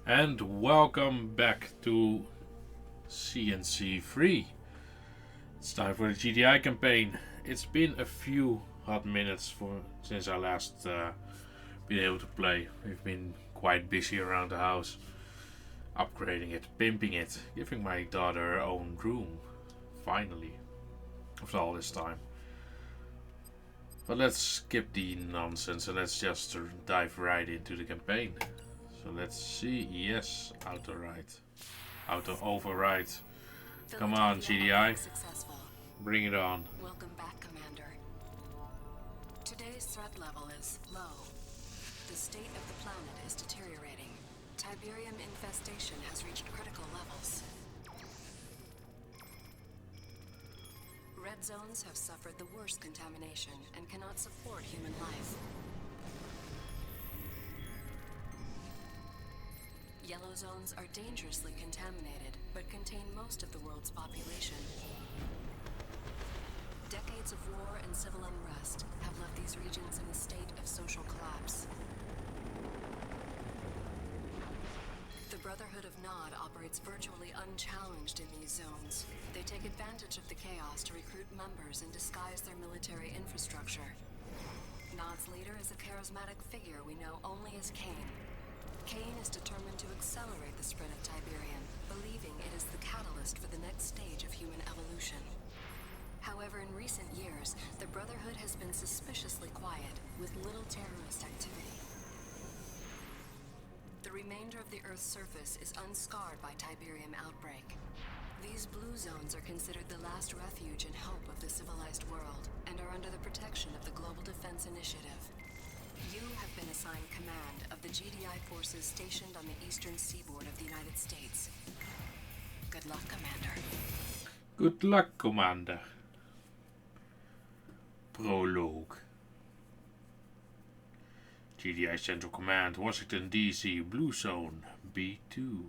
And welcome back to CNC3. It's time for the GDI campaign. It's been a few hot minutes since I last been able to play. We've been quite busy around the house, upgrading it, pimping it, giving my daughter her own room, finally, after all this time. But let's skip the nonsense and let's just dive right into the campaign. So let's see. Yes, auto override. Come on, GDI. Bring it on. Welcome back, Commander. Today's threat level is low. The state of the planet is deteriorating. Tiberium infestation has reached critical levels. Red zones have suffered the worst contamination and cannot support human life. Yellow zones are dangerously contaminated, but contain most of the world's population. Decades of war and civil unrest have left these regions in a state of social collapse. The Brotherhood of Nod operates virtually unchallenged in these zones. They take advantage of the chaos to recruit members and disguise their military infrastructure. Nod's leader is a charismatic figure we know only as Kane. Kane is determined to accelerate the spread of Tiberium, believing it is the catalyst for the next stage of human evolution. However, in recent years, the Brotherhood has been suspiciously quiet, with little terrorist activity. The remainder of the Earth's surface is unscarred by Tiberium outbreak. These blue zones are considered the last refuge and hope of the civilized world, and are under the protection of the Global Defense Initiative. You have been assigned command of the GDI forces stationed on the eastern seaboard of the United States. Good luck, Commander. Good luck, Commander. Prologue. GDI Central Command, Washington DC, Blue Zone, B2.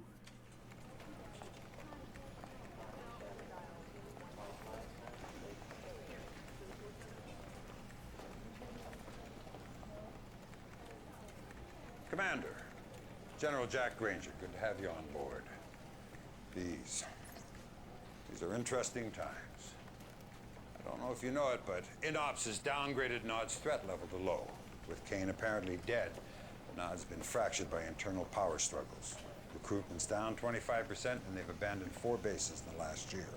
Commander, General Jack Granger, good to have you on board. These are interesting times. I don't know if you know it, but INOPS has downgraded Nod's threat level to low. With Kane apparently dead, Nod's been fractured by internal power struggles. Recruitment's down 25%, and they've abandoned 4 bases in the last year.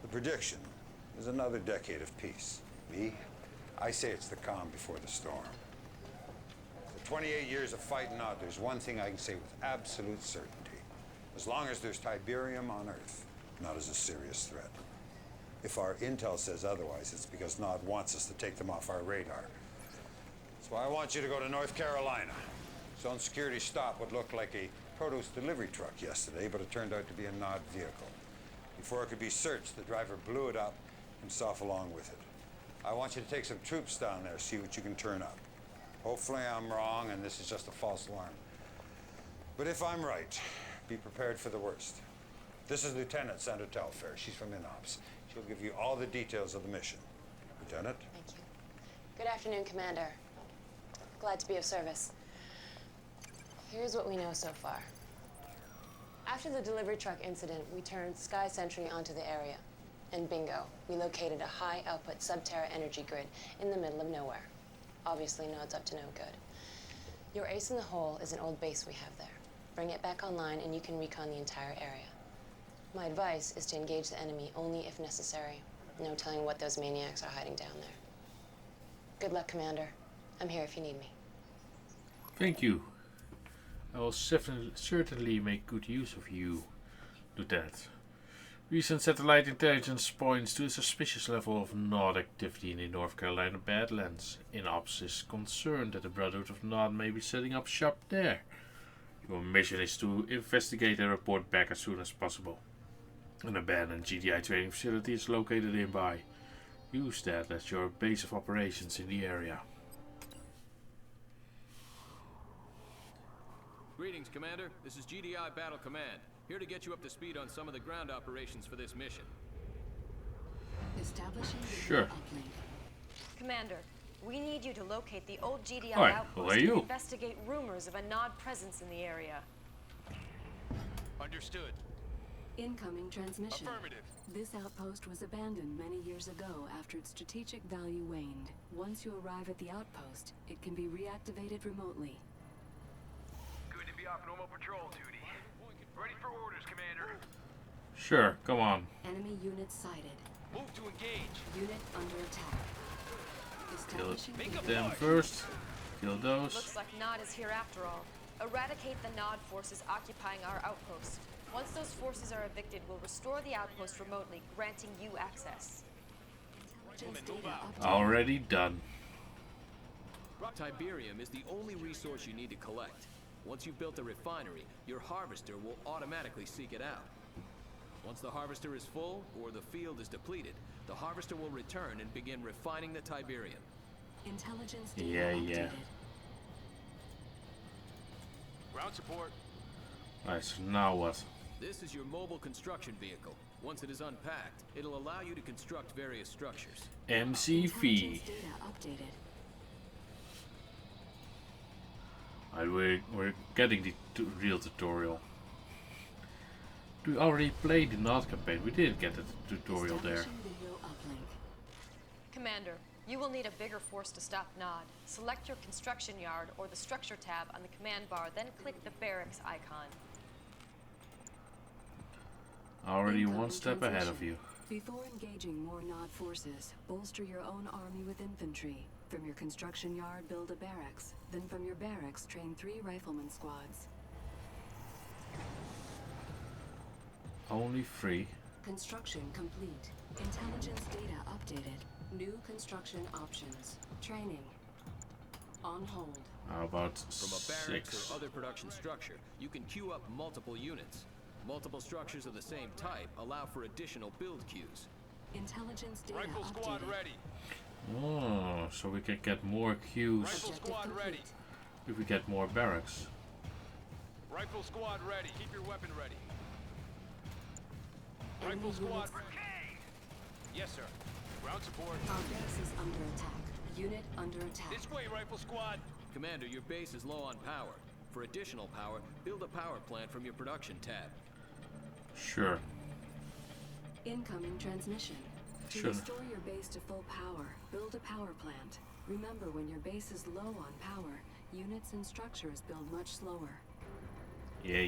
The prediction is another decade of peace. I say it's the calm before the storm. 28 years of fighting Nod, there's one thing I can say with absolute certainty. As long as there's Tiberium on Earth, Nod is a serious threat. If our intel says otherwise, it's because Nod wants us to take them off our radar. That's why I want you to go to North Carolina. Zone security stopped what looked like a produce delivery truck yesterday, but it turned out to be a Nod vehicle. Before it could be searched, the driver blew it up, himself along with it. I want you to take some troops down there, see what you can turn up. Hopefully I'm wrong and this is just a false alarm. But if I'm right, be prepared for the worst. This is Lieutenant Sandra Telfair. She's from INOPS. She'll give you all the details of the mission. Lieutenant? Thank you. Good afternoon, Commander. Glad to be of service. Here's what we know so far. After the delivery truck incident, we turned Sky Sentry onto the area. And bingo, we located a high-output sub-Terra energy grid in the middle of nowhere. Obviously, Nod's up to no good. Your ace in the hole is an old base we have there. Bring it back online and you can recon the entire area. My advice is to engage the enemy only if necessary. No telling what those maniacs are hiding down there. Good luck, Commander. I'm here if you need me. Thank you. I will certainly make good use of you, Lieutenant. Recent satellite intelligence points to a suspicious level of Nod activity in the North Carolina Badlands. INOPS is concerned that the Brotherhood of Nod may be setting up shop there. Your mission is to investigate and report back as soon as possible. An abandoned GDI training facility is located nearby. Use that as your base of operations in the area. Greetings, Commander. This is GDI Battle Command. Here to get you up to speed on some of the ground operations for this mission. Establishing the Sure. uplink. Commander, we need you to locate the old GDI Hi, outpost who are you? and investigate rumors of a Nod presence in the area. Understood. Incoming transmission. Affirmative. This outpost was abandoned many years ago after its strategic value waned. Once you arrive at the outpost, it can be reactivated remotely. Good to be off normal patrol duty. Ready for orders, Commander. Sure, come on. Enemy unit sighted. Move to engage. Unit under attack. Kill Establishing them first. Kill those. Looks like Nod is here after all. Eradicate the Nod forces occupying our outpost. Once those forces are evicted, we'll restore the outpost remotely, granting you access. intelligence data updated. Already done. Tiberium is the only resource you need to collect. Once you've built a refinery, your harvester will automatically seek it out. Once the harvester is full, or the field is depleted, the harvester will return and begin refining the Tiberium. Intelligence data Yeah. updated. Ground support. Alright, so now what? This is your mobile construction vehicle. Once it is unpacked, it'll allow you to construct various structures. MCV. Intelligence data updated. Alright, we're getting the real tutorial. We already played the Nod campaign. We didn't get the tutorial there. Establishing video uplink. Commander, you will need a bigger force to stop Nod. Select your construction yard or the structure tab on the command bar, then click the barracks icon. Already Incoming one step ahead of transmission. you. Before engaging more Nod forces, bolster your own army with infantry. From your construction yard, build a barracks. Then from your barracks, train 3 rifleman squads. Only 3. Construction complete. Intelligence data updated. New construction options. Training. On hold. How about From a barracks 6? or other production structure, you can queue up multiple units. Multiple structures of the same type allow for additional build queues. Intelligence data Rifle squad updated. ready. Oh, so we can get more queues Rifle Objective squad ready. complete. if we get more barracks. Rifle squad ready. Keep your weapon ready. Enemy Rifle squad units. ready. Yes, sir. Ground support. Our base is under attack. Unit under attack. This way, rifle squad. Commander, your base is low on power. For additional power, build a power plant from your production tab. Sure. Incoming transmission. To Sure. restore your base to full power, build a power plant. Remember, when your base is low on power, units and structures build much slower. Yeah.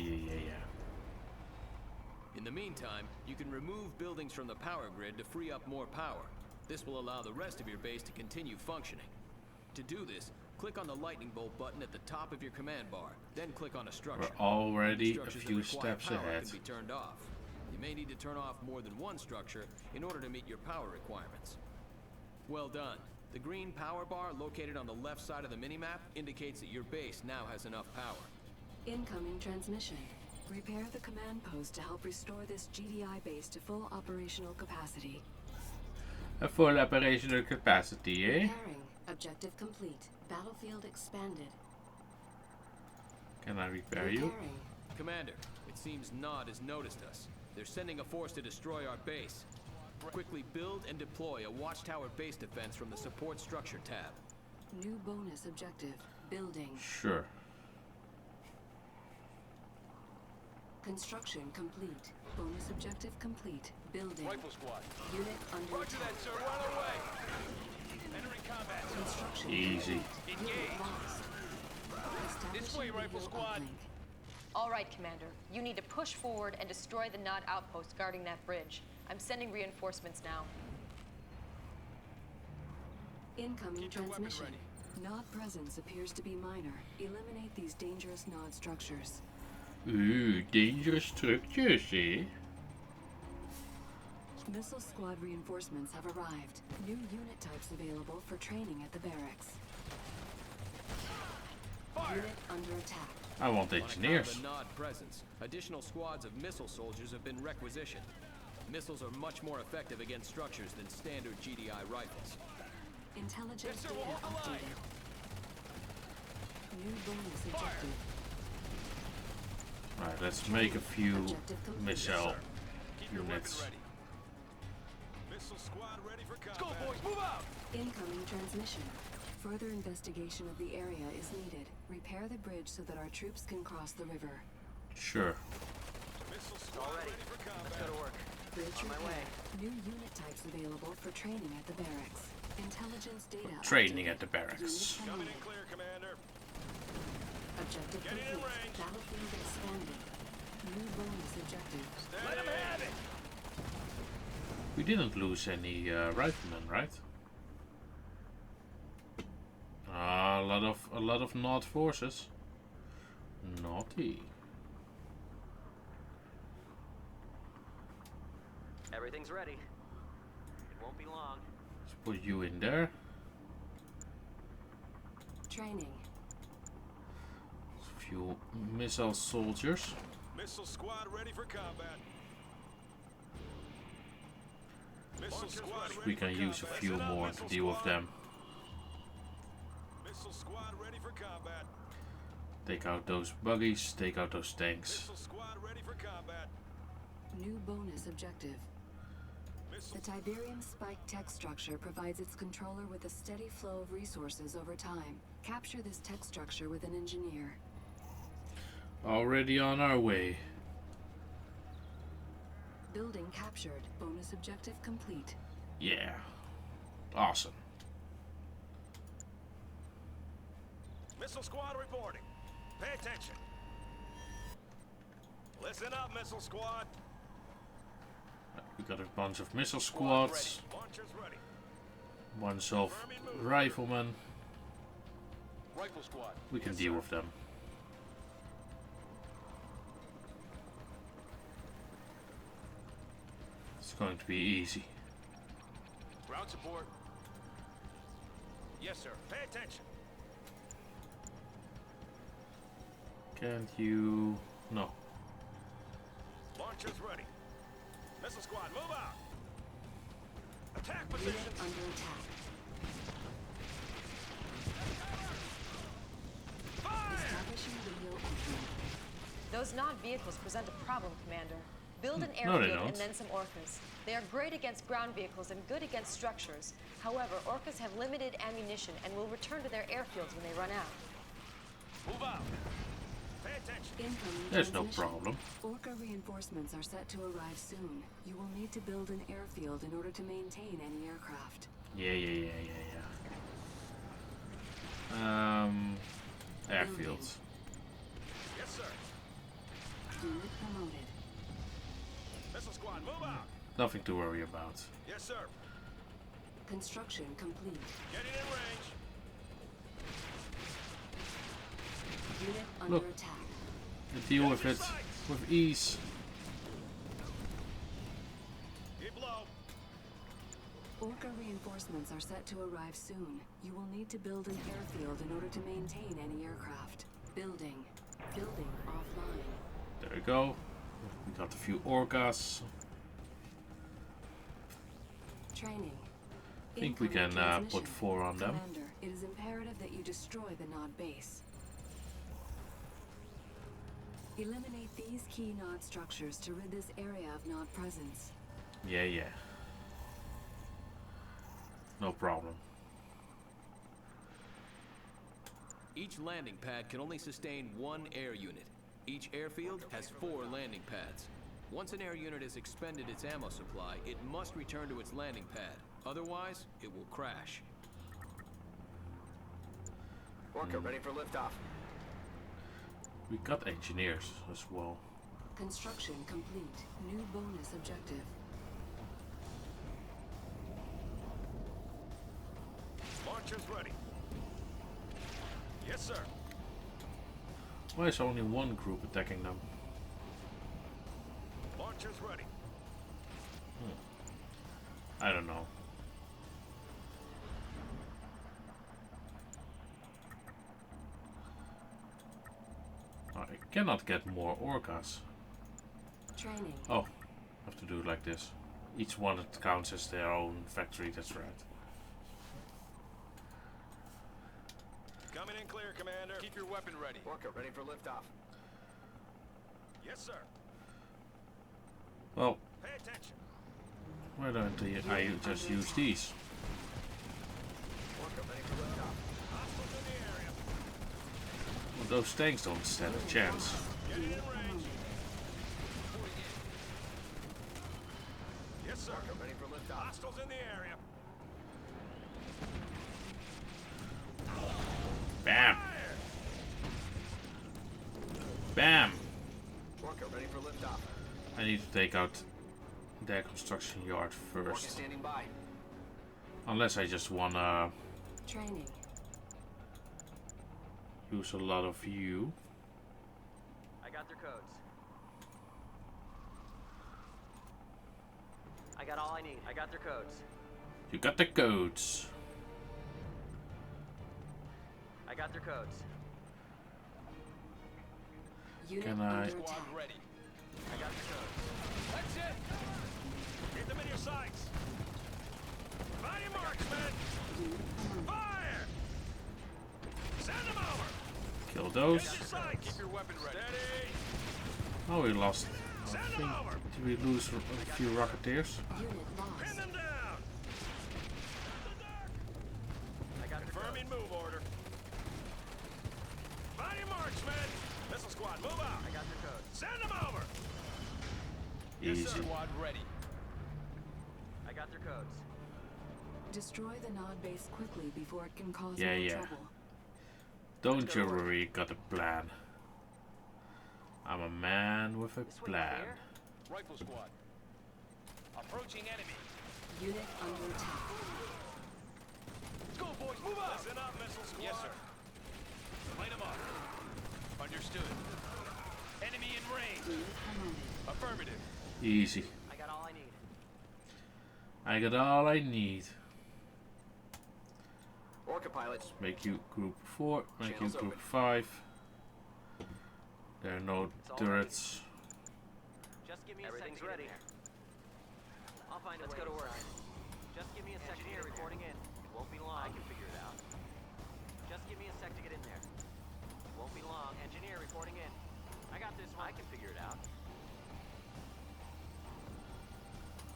In the meantime, you can remove buildings from the power grid to free up more power. This will allow the rest of your base to continue functioning. To do this, click on the lightning bolt button at the top of your command bar, then click on a structure. We're already a Structures that few require steps power ahead. can be turned off. You may need to turn off more than one structure in order to meet your power requirements. Well done. The green power bar located on the left side of the minimap indicates that your base now has enough power. Incoming transmission. Repair the command post to help restore this GDI base to full operational capacity. A full operational capacity, eh? Repairing. Objective complete. Battlefield expanded. Can I repair you? Repairing. Commander, it seems Nod has noticed us. They're sending a force to destroy our base. Quickly build and deploy a watchtower base defense from the support structure tab. New bonus objective. Building. Sure. Construction complete. Bonus objective complete. Building. Rifle squad. Unit under Roger attack. that, sir. We're on our way. Entering combat. Construction Easy. complete. Unit lost. This way, Establishing rifle video squad. uplink. All right, Commander. You need to push forward and destroy the Nod outpost guarding that bridge. I'm sending reinforcements now. Incoming Keep your weapon transmission. Nod presence appears to be minor. Eliminate these dangerous Nod structures. Ooh, dangerous structures, eh? Missile squad reinforcements have arrived. New unit types available for training at the barracks. Fire. Unit under attack. I want On account engineers. of the Nod presence, additional squads of missile soldiers have been requisitioned. Missiles are much more effective against structures than standard GDI rifles. Intelligence Yes, sir, we'll data hold the line. updated. New bonus objective. Right, let's make a few Objective complete. missile Keep your weapon units. ready. Missile squad ready for combat. Let's go, boys. Move out. Incoming transmission. Further investigation of the area is needed. Repair the bridge so that our troops can cross the river. Sure. All ready. Let's go to work. Bridge On my repair. way. New unit types available for training at the barracks. Intelligence data. Training updated. at the barracks. Unit promoted. Clear, Commander. Objective complete. Battlefield expanded. New bonus objective. Let him have it. We didn't lose any riflemen, right? A lot of Nod forces. Naughty. Everything's ready. It won't be long. Let's put you in there. Training. A few missile soldiers. Missile squad ready for combat. Missile squad ready We can use a few more to deal with them. Missile squad ready for combat. Take out those buggies, take out those tanks. Missile squad ready for combat. New bonus objective. Missile The Tiberium spike tech structure provides its controller with a steady flow of resources over time. Capture this tech structure with an engineer. Already on our way. Building captured. Bonus objective complete. Yeah. Awesome. Missile squad reporting. Pay attention. Listen up, missile squad. We got a bunch of missile squads, Launchers ready. bunch of riflemen. Rifle squad. We can deal with them. It's going to be easy. Ground support. Yes, sir. Pay attention. Can't you? No. Launchers ready. Missile squad, move out. Attack Unit position. under attack. Establishing radio entry. Those Nod vehicles present a problem, Commander. Build an No, they airfield don't. and then some Orcas. They are great against ground vehicles and good against structures. However, Orcas have limited ammunition and will return to their airfields when they run out. Move out. Pay attention. Incoming There's no transmission. problem. Orca reinforcements are set to arrive soon. You will need to build an airfield in order to maintain any aircraft. Yeah. Airfields. Yes, sir. Unit promoted. Missile squad, move out. Nothing to worry about. Yes, sir. Construction complete. Getting in range. Unit under Look. attack. We deal with it with ease. Keep low. Orca reinforcements are set to arrive soon. You will need to build an airfield in order to maintain any aircraft. Building. Building offline. There we go. We got a few orcas. Training. I think we Incoming can put transmission. 4 on them. Commander, it is imperative that you destroy the Nod base. Eliminate these key Nod structures to rid this area of Nod presence. Yeah. No problem. Each landing pad can only sustain 1 air unit. Each airfield has 4 landing pads. Once an air unit has expended its ammo supply, it must return to its landing pad. Otherwise, it will crash. Orca ready for liftoff. We got engineers as well. Construction complete. New bonus objective. Launchers ready. Yes, sir. Why is only one group attacking them? Launchers ready. I don't know. I cannot get more orcas. Training. Oh, have to do it like this. Each one that counts as their own factory, that's right. Coming in clear, Commander. Keep your weapon ready. Orca ready for liftoff. Yes, sir. Well, Pay attention. why don't I just use these? Orca ready for liftoff. Hostiles in the area. Well, those tanks don't stand a chance. Getting in range. Yes, sir. Ready for liftoff. Hostiles in the area. Bam! Bam! Orca ready for liftoff. I need to take out their construction yard Orca first. standing by. Unless I just wanna Training. use a lot of you. I got their codes. I got all I need. I got their codes. You got the codes. I got their codes. Unit Can I- under Squad attack. ready. I got their codes. That's it. Get them in your sights. Body marksman. Fire. Send them over. Kill those. Get your sights. Keep your weapon ready. Steady. Oh, we lost. I Send them think, over. did we lose a few Rocketeers? Unit Pin lost. them down. I got their Confirming codes. move order. Body marksman. Missile squad, move out. I got their codes. Send them over. Easy. Squad ready. I got their codes. Destroy the Nod base quickly before it can cause Yeah, more yeah. trouble. Don't you worry, got a plan. I'm a man with a This way plan. clear? Rifle squad. Approaching enemy. Unit under attack. Let's go, boys. Move up. Listen up, missile squad. Yes, sir. Light them up. Understood. Enemy in range. Unit promoted. Affirmative. Easy. I got all I need. I got all I need. Orca pilots. Make you group 4, make you Channels group open. 5. There are no turrets. Just give me Everything's a second. ready. I'll find a way. Let's go to work. Just give me a second. Engineer reporting in. It won't be long. I can figure it out. Just give me a sec to get in there. It won't be long. Engineer reporting in. I got this one. I can figure it out.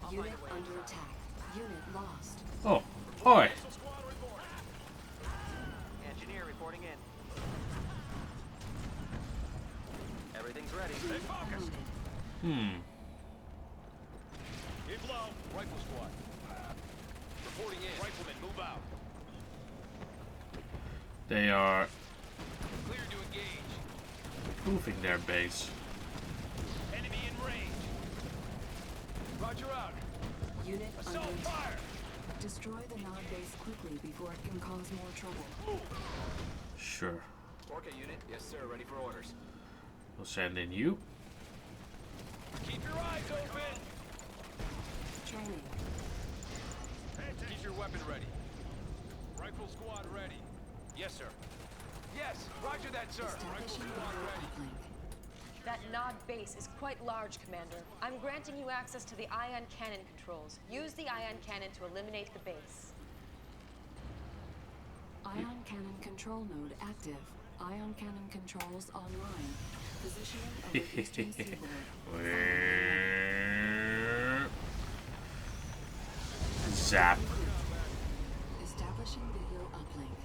I'll Unit find a way under inside. attack. Unit lost. Oh, hi. Missile squad report. Engineer reporting in. Everything's ready. Stay focused. Promoted. Keep low. Rifle squad. Reporting in. Riflemen, move out. They are Clear to engage. moving their base. Enemy in range. Roger out. Unit under Assault attack. fire. Destroy the Nod base quickly before it can cause more trouble. Sure. Orca unit. Yes, sir. Ready for orders. We'll send in you. Keep your eyes open. Training. Keep your weapon ready. Rifle squad ready. Yes, sir. Yes, roger that, sir. Rifle Establishing squad visual ready. uplink. That Nod base is quite large, Commander. I'm granting you access to the ion cannon controls. Use the ion cannon to eliminate the base. Ion cannon control node active. Ion cannon controls online. Positioning over eastern seaboard. Zap. Establishing video uplink.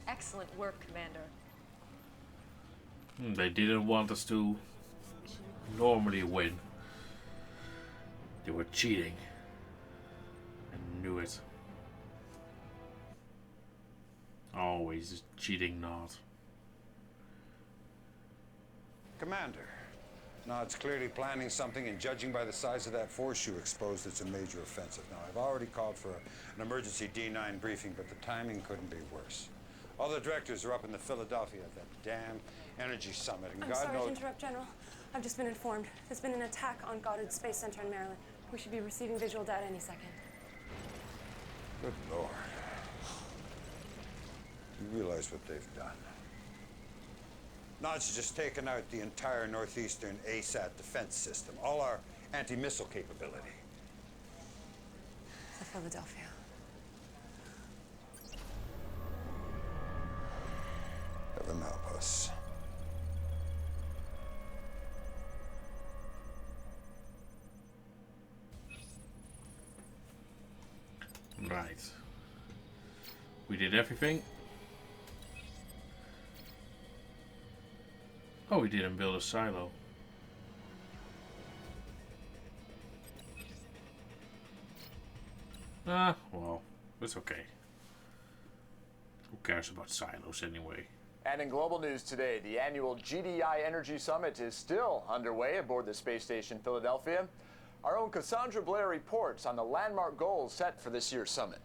Excellent work, Commander. They didn't want us to normally win. They were cheating. I knew it. Always cheating, not. Commander, Nod's clearly planning something, and judging by the size of that force you exposed, it's a major offensive. Now, I've already called for an emergency D9 briefing, but the timing couldn't be worse. All the directors are up in the Philadelphia at that damn energy summit, and I'm God sorry knows... to interrupt, General. I've just been informed. There's been an attack on Goddard Space Center in Maryland. We should be receiving visual data any second. Good Lord. You realize what they've done. Nod's just taken out the entire northeastern ASAT defense system, all our anti-missile capability. The Philadelphia. Heaven help us. Right. We did everything. Oh, we didn't build a silo. Ah, well, it's okay. Who cares about silos anyway? And in global news today, the annual GDI Energy Summit is still underway aboard the space station Philadelphia. Our own Cassandra Blair reports on the landmark goals set for this year's summit.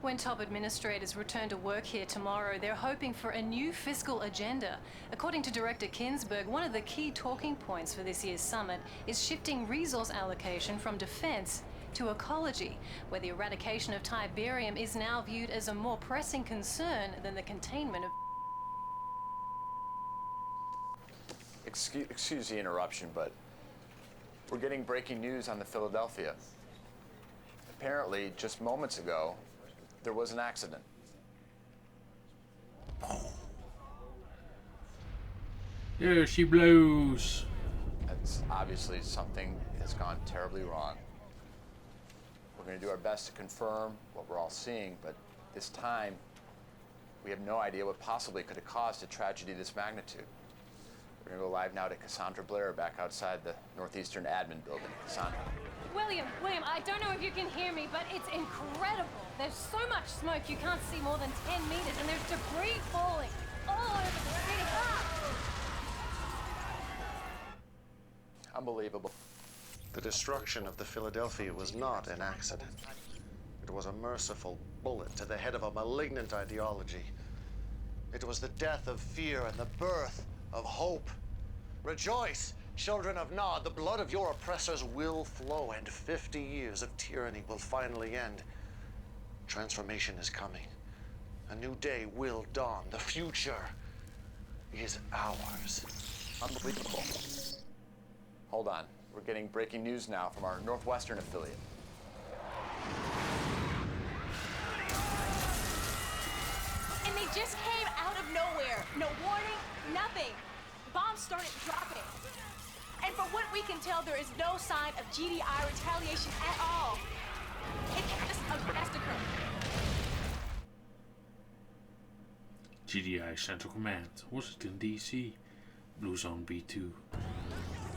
When top administrators return to work here tomorrow, they're hoping for a new fiscal agenda. According to Director Kinsberg, one of the key talking points for this year's summit is shifting resource allocation from defense to ecology, where the eradication of Tiberium is now viewed as a more pressing concern than the containment of... Excuse the interruption, but we're getting breaking news on the Philadelphia. Apparently, just moments ago, there was an accident. There she blows. That's obviously something has gone terribly wrong. We're going to do our best to confirm what we're all seeing, but this time, we have no idea what possibly could have caused a tragedy of this magnitude. We're going to go live now to Cassandra Blair back outside the Northeastern Admin Building. Cassandra. William, I don't know if you can hear me, but it's incredible. There's so much smoke you can't see more than 10 meters, and there's debris falling all over the city. Unbelievable. The destruction of the Philadelphia was not an accident. It was a merciful bullet to the head of a malignant ideology. It was the death of fear and the birth of hope. Rejoice, children of Nod, the blood of your oppressors will flow, and 50 years of tyranny will finally end. Transformation is coming. A new day will dawn. The future is ours. Unbelievable. Hold on. We're getting breaking news now from our Northwestern affiliate. And they just came out of nowhere. No warning, nothing. Bombs started dropping. And from what we can tell, there is no sign of GDI retaliation at all. It's just a massacre. GDI Central Command, Washington, D.C., Blue Zone B2.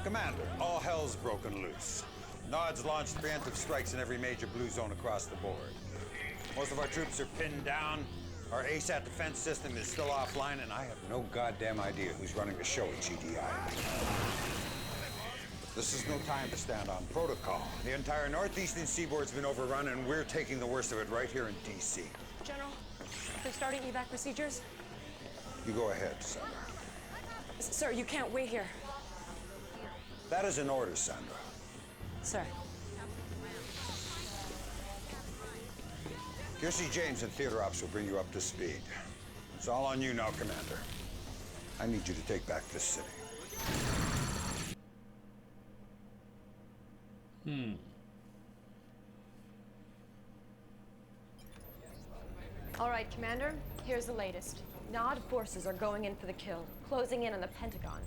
Commander, all hell's broken loose. Nod's launched preemptive strikes in every major blue zone across the board. Most of our troops are pinned down. Our ASAT defense system is still offline, and I have no goddamn idea who's running the show at GDI. This is no time to stand on protocol. The entire northeastern seaboard's been overrun, and we're taking the worst of it right here in D.C. General, they're starting evac procedures. You go ahead, Sandra. Sir, you can't wait here. That is an order, Sandra. Sir. Kiersey James and Theater Ops will bring you up to speed. It's all on you now, Commander. I need you to take back this city. All right, Commander, here's the latest. Nod forces are going in for the kill, closing in on the Pentagon.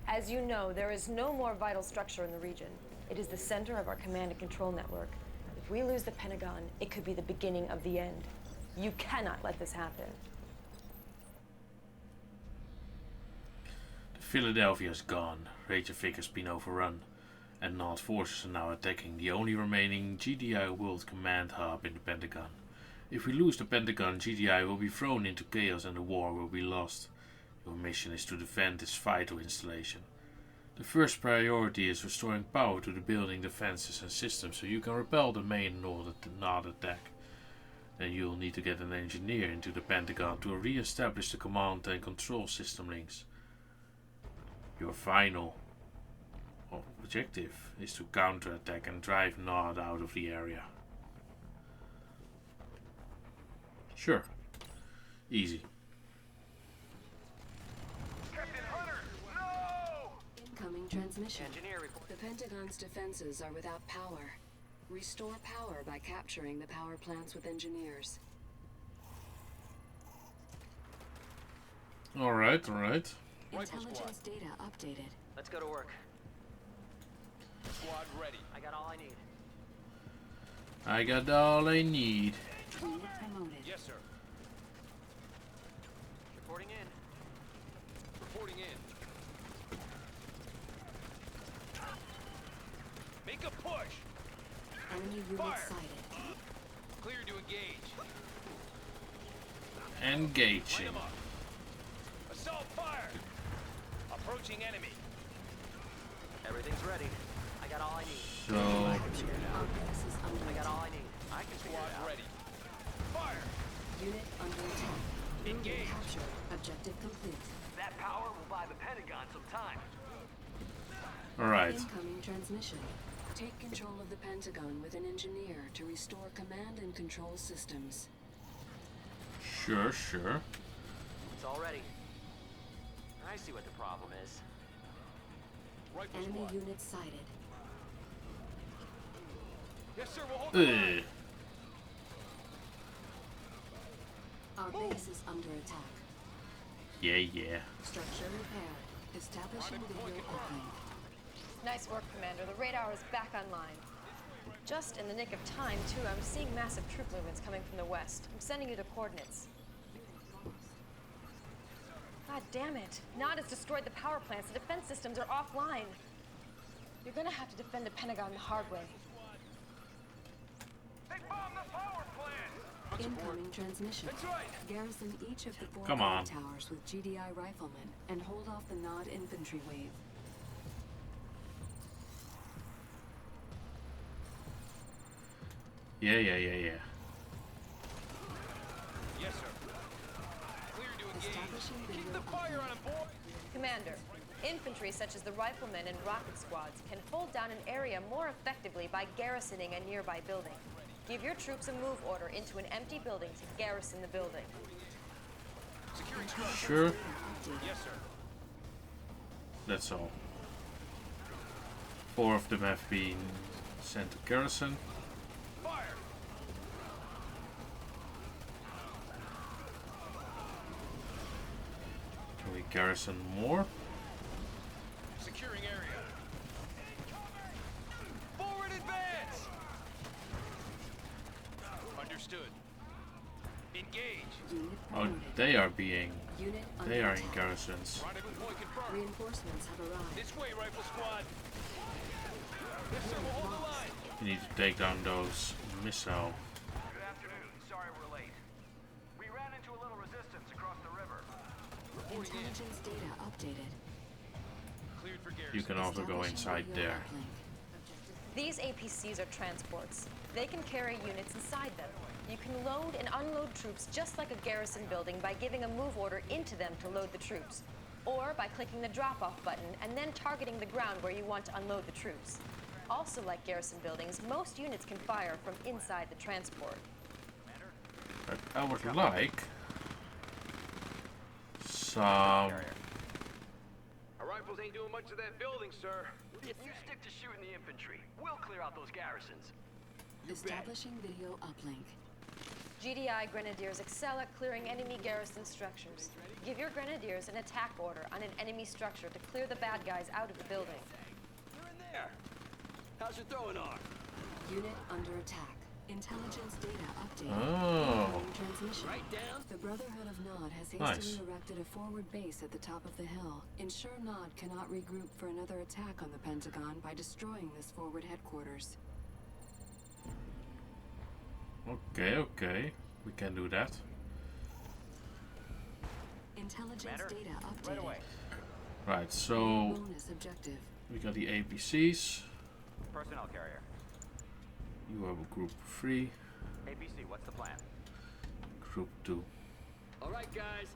As you know, there is no more vital structure in the region. It is the center of our command and control network. If we lose the Pentagon, it could be the beginning of the end. You cannot let this happen. Philadelphia's gone, Reykjavik has been overrun, and Nod forces are now attacking the only remaining GDI World Command hub in the Pentagon. If we lose the Pentagon, GDI will be thrown into chaos and the war will be lost. Your mission is to defend this vital installation. The first priority is restoring power to the building defenses and systems so you can repel the main Nod attack. Then you'll need to get an engineer into the Pentagon to re-establish the command and control system links. Your final objective is to counterattack and drive Nod out of the area. Sure. Easy. Incoming transmission. The Pentagon's defenses are without power. Restore power by capturing the power plants with engineers. Alright. Intelligence data updated. Let's go to work. Squad ready. I got all I need. I got all I need. Unit promoted. Yes, sir. Reporting in. Reporting in. Make a push. Enemy unit Fire. sighted. Clear to engage. Engaging. Light 'em up. Assault fire. Approaching enemy. Everything's ready. I got all I need. So Our base is under I got all I attack. need. I can figure it Squad out. ready. Fire. Unit under attack. Building Engage. captured. Objective complete. That power will buy the Pentagon some time. alright. Incoming transmission. Take control of the Pentagon with an engineer to restore command and control systems. Sure, sure. It's all ready. I see what the problem is. Rifle Enemy squad. unit sighted. Yes, sir. We'll hold the line. Our base is under attack. Yeah, yeah. Structure repaired. Establishing video uplink. Nice work, Commander. The radar is back online. Just in the nick of time, too, I'm seeing massive troop movements coming from the west. I'm sending you the coordinates. God damn it. Nod has destroyed the power plants. The defense systems are offline. You're gonna have to defend the Pentagon the hard way. They bombed the power plant. Incoming transmission. That's right. Garrison each of the 4 Come guard on. towers with GDI riflemen and hold off the Nod infantry wave. Yeah. Yes, sir. Clear to engage. Establishing Keep video the fire on 'em, boy. Commander, infantry such as the riflemen and rocket squads can hold down an area more effectively by garrisoning a nearby building. Give your troops a move order into an empty building to garrison the building. Securing structure. Sure. Yes, sir. That's all. 4 of them have been sent to garrison. Fire. Can we garrison more? Securing area. Forward advance. Understood. Engage. Unit Oh, promoted. they are being. Unit They under are in attack. garrisons. Rendezvous point confirmed. Reinforcements have arrived. This way, rifle squad. Yes, sir. We'll hold the line. We need to take down those missile. Good afternoon. Sorry we're late. We ran into a little resistance across the river. Reporting in. Intelligence data updated. Cleared for garrison. You can also go Establishing inside video there. uplink. These APCs are transports. They can carry units inside them. You can load and unload troops just like a garrison building by giving a move order into them to load the troops. Or by clicking the drop-off button and then targeting the ground where you want to unload the troops. Also like garrison buildings, most units can fire from inside the transport. But I would like some. Our rifles ain't doing much of that building, sir. You stick to shooting the infantry. We'll clear out those garrisons. Establishing video uplink. GDI grenadiers excel at clearing enemy garrison structures. Give your grenadiers an attack order on an enemy structure to clear the bad guys out of the building. You're in there. How's your throwing arm? Unit under attack. Intelligence data updated. Oh. Incoming transmission. Right down. The Brotherhood of Nod has hastily Nice. erected a forward base at the top of the hill. Ensure Nod cannot regroup for another attack on the Pentagon by destroying this forward headquarters. Okay. We can do that. Intelligence Commander, data updated. right away. Right, so Bonus objective. we got the APCs. Personnel carrier. You have a group of 3, APC, what's the plan? group 2. All right, guys.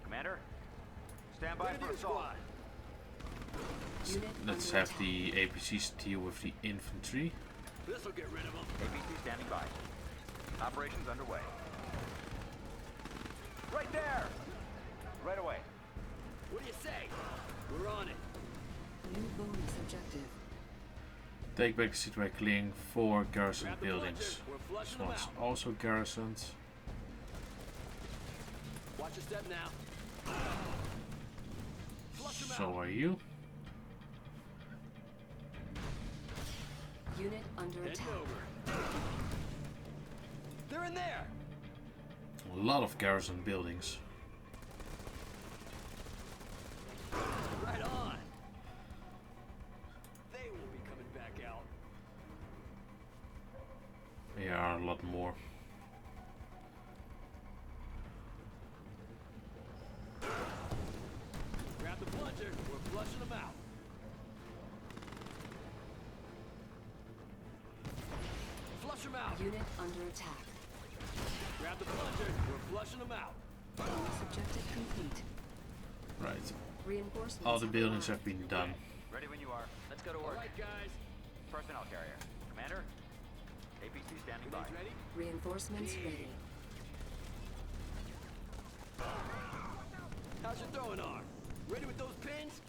Commander, stand by for assault. Unit Let's under have attack. the APCs deal with the infantry. This'll get rid of them. APC standing by. Operations underway. Right there! Right away. What do you say? We're on it. New bonus objective. Take back the city by clearing 4 garrison Grab the buildings. bludgers. We're This flushing them one's out. also garrisoned. Watch your step now. Flush 'em So out. are you. Unit under Heading attack. over. They're in there. A lot of garrison buildings. Right on. They will be coming them out. Unit under attack. Grab the plunger. We're flushing them out. Bonus objective complete. Right. Reinforcements All the buildings arrived. have been done. Ready when you are. Let's go to All work. right, guys. Personnel carrier. Commander? APC standing by. Grenades ready? Reinforcements ready. How's your throwing arm? Ready with those pins?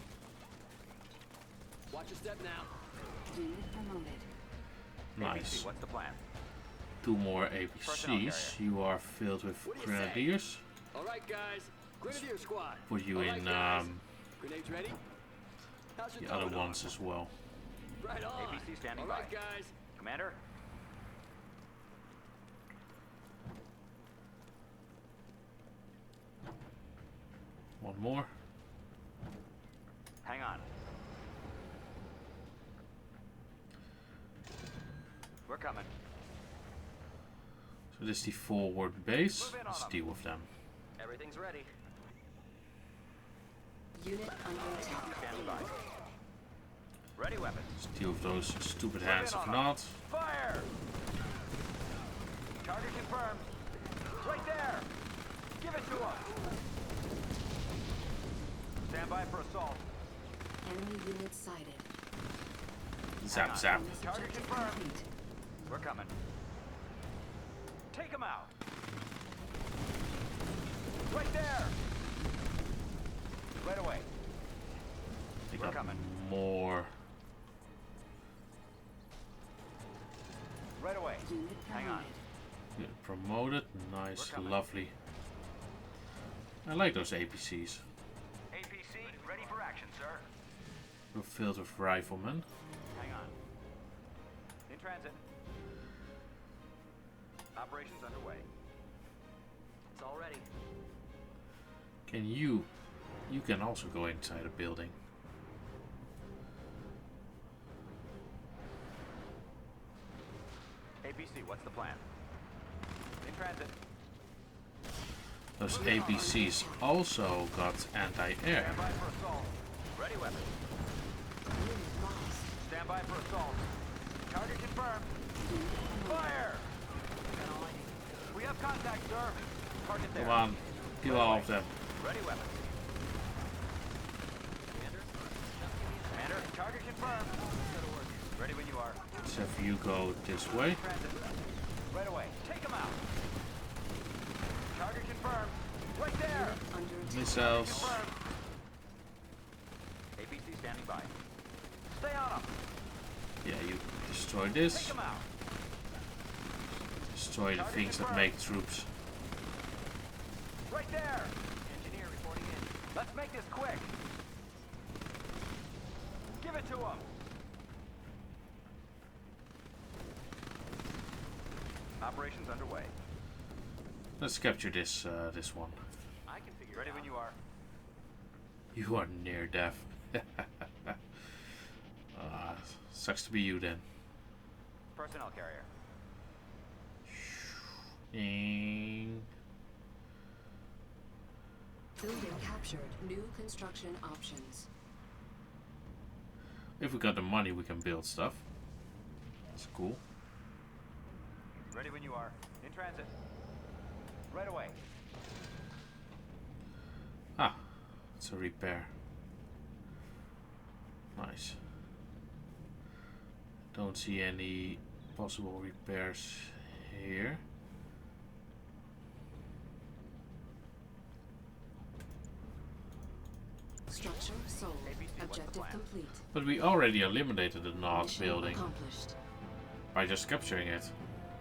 Watch your step now. Unit promoted. Nice. APC, what's the plan? 2 more APCs. You are filled with What do you grenadiers. All right, guys. Grenadier squad. Put you All right, in guys. Grenades ready? How's your the other throwing arm? ones as well. Right on. APC standing All right, by. guys. Commander? One more. Hang on. We're coming. So this is the forward base. Move in on Let's them. deal with them. Everything's ready. Unit under attack. Standing by. Ready weapons. Let's deal with those stupid hands in of on not. Fire! Target confirmed. Right there! Give it to us! Stand by for assault. Enemy unit sighted. Zap zap. Bonus Target objective confirmed. complete. We're coming. Take them out! Right there! Right away. They We're got coming. more. Right away. Unit Hang on. promoted. Get promoted. Nice, We're coming. lovely. I like those APCs. APC, ready for action, sir. We're filled with riflemen. Hang on. In transit. Operations underway. It's all ready. Can you? You can also go inside a building. APC, what's the plan? In transit. Those APCs also got anti-air. Stand by for assault. Ready weapon. Unit lost. Stand by for assault. Target confirmed. Fire! We have contact, sir. Target there. Come on, kill all of them. Ready weapon. Commander, target confirmed. Go to work. Ready when you are. Except for you go this way. Transit. Right away. Take them out. Target confirmed. Right there. Under attack. Missiles. Confirmed. APC standing by. Stay on them. Yeah, you destroy Take this. them out. Destroy the things that make troops. Right there. Engineer reporting in. Let's make this quick. Give it to him. Operations underway. Let's capture this this one. I can figure Ready when you are. You are near death. Sucks to be you then. Personnel carrier. Ding. Building captured. New construction options. If we got the money, we can build stuff. That's cool. Ready when you are. In transit. Right away. Ah, it's a repair. Nice. Don't see any possible repairs here. Structure sold. Objective complete. But we already eliminated the Nod Mission building accomplished. by just capturing it,